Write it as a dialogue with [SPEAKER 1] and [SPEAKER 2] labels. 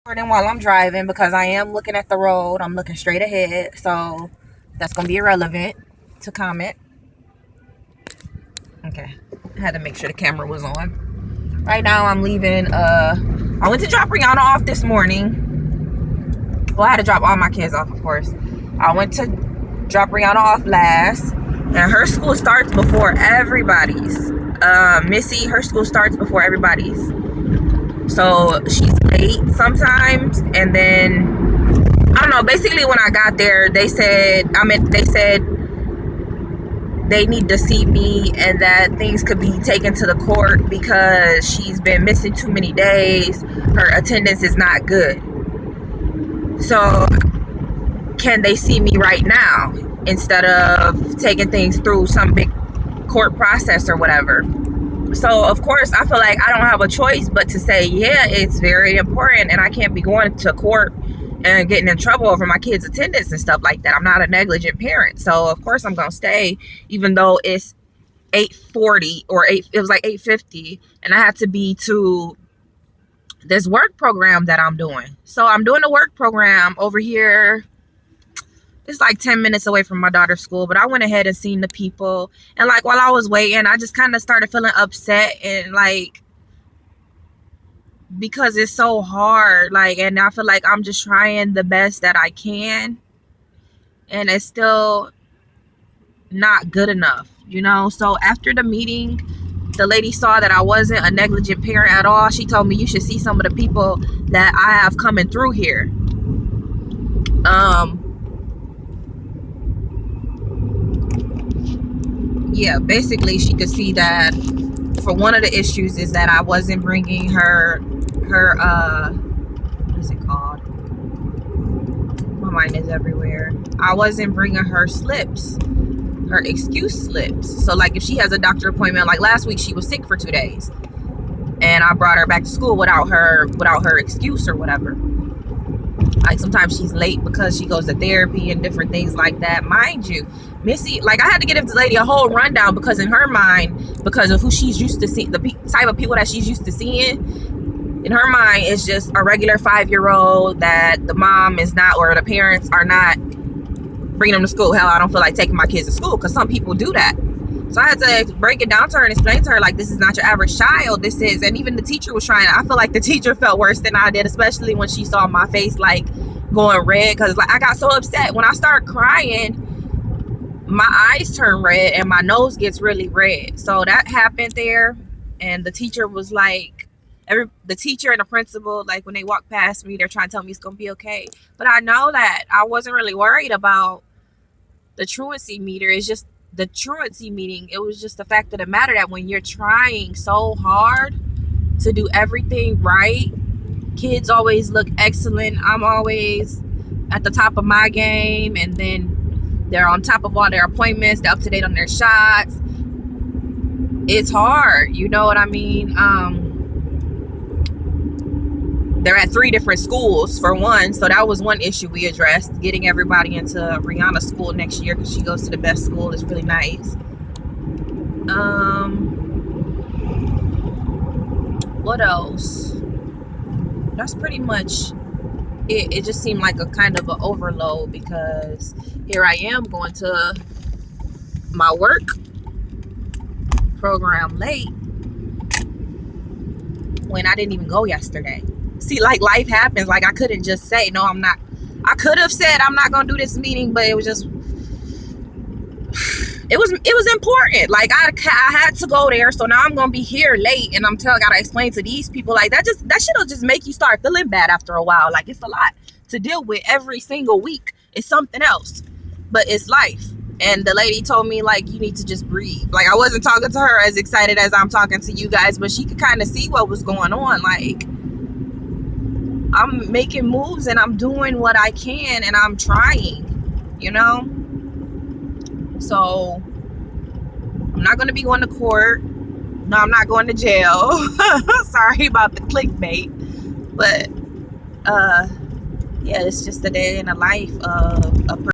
[SPEAKER 1] While I'm driving because I am looking at the road. I'm looking straight ahead, so that's gonna be irrelevant to comment. Okay, I had to make sure the camera was on. Right now I'm leaving. I went to drop Rihanna off this morning. Well, I had to drop all my kids off, of course. I went to drop Rihanna off last, and her school starts before everybody's. Missy, her school starts before everybody's. So she's late sometimes, and then I don't know. Basically, when I got there, they said they need to see me and that things could be taken to the court because she's been missing too many days. Her attendance is not good. So can they see me right now instead of taking things through some big court process or whatever? So of course I feel like I don't have a choice but to say, yeah, it's very important and I can't be going to court and getting in trouble over my kids' attendance and stuff like that. I'm not a negligent parent. So of course I'm gonna stay, even though it's 8:40 or it was like 8:50 and I had to be to this work program that I'm doing. So I'm doing a work program over here. It's like 10 minutes away from my daughter's school, but I went ahead and seen the people. And like while I was waiting, I just kind of started feeling upset and like, because it's so hard, like, and I feel like I'm just trying the best that I can and it's still not good enough, you know? So after the meeting, the lady saw that I wasn't a negligent parent at all. She told me you should see some of the people that I have coming through here. Yeah, basically she could see that for one of the issues is that I wasn't bringing her what is it called? My mind is everywhere. I wasn't bringing her slips, her excuse slips. So like if she has a doctor appointment, like last week she was sick for 2 days and I brought her back to school without her excuse or whatever. Like sometimes she's late because she goes to therapy and different things like that. Mind you, Missy, like I had to give this lady a whole rundown because in her mind, because of who she's used to seeing, the type of people that she's used to seeing, in her mind it's just a regular 5-year-old that the mom is not, or the parents are not bringing them to school. Hell, I don't feel like taking my kids to school because some people do that. So I had to break it down to her and explain to her, like, this is not your average child. This is, and even the teacher was trying. I feel like the teacher felt worse than I did, especially when she saw my face, like, going red. Because, like, I got so upset. When I start crying, my eyes turn red and my nose gets really red. So that happened there. And the teacher was like, the teacher and the principal, like, when they walk past me, they're trying to tell me it's going to be okay. But I know that I wasn't really worried about the truancy meter. It's just the truancy meeting. It was just the fact of the matter that when you're trying so hard to do everything right, kids always look excellent. I'm always at the top of my game, and then they're on top of all their appointments. They're up to date on their shots. It's hard, you know what I mean? They're at 3 different schools for one, so that was one issue we addressed, getting everybody into Rihanna's school next year because she goes to the best school. It's really nice. What else? That's pretty much it. It just seemed like a kind of an overload because here I am going to my work program late when I didn't even go yesterday. See, like, life happens. Like, I couldn't just say, no, I'm not. I could have said I'm not going to do this meeting, but it was just, it was important. Like, I had to go there, so now I'm going to be here late, and I got to explain to these people. Like, that shit'll just make you start feeling bad after a while. Like, it's a lot to deal with every single week. It's something else, but it's life. And the lady told me, like, you need to just breathe. Like, I wasn't talking to her as excited as I'm talking to you guys, but she could kind of see what was going on. Like, I'm making moves and I'm doing what I can and I'm trying, you know? So I'm not going to be going to court. No, I'm not going to jail. Sorry about the clickbait. But, yeah, it's just a day in the life of a person.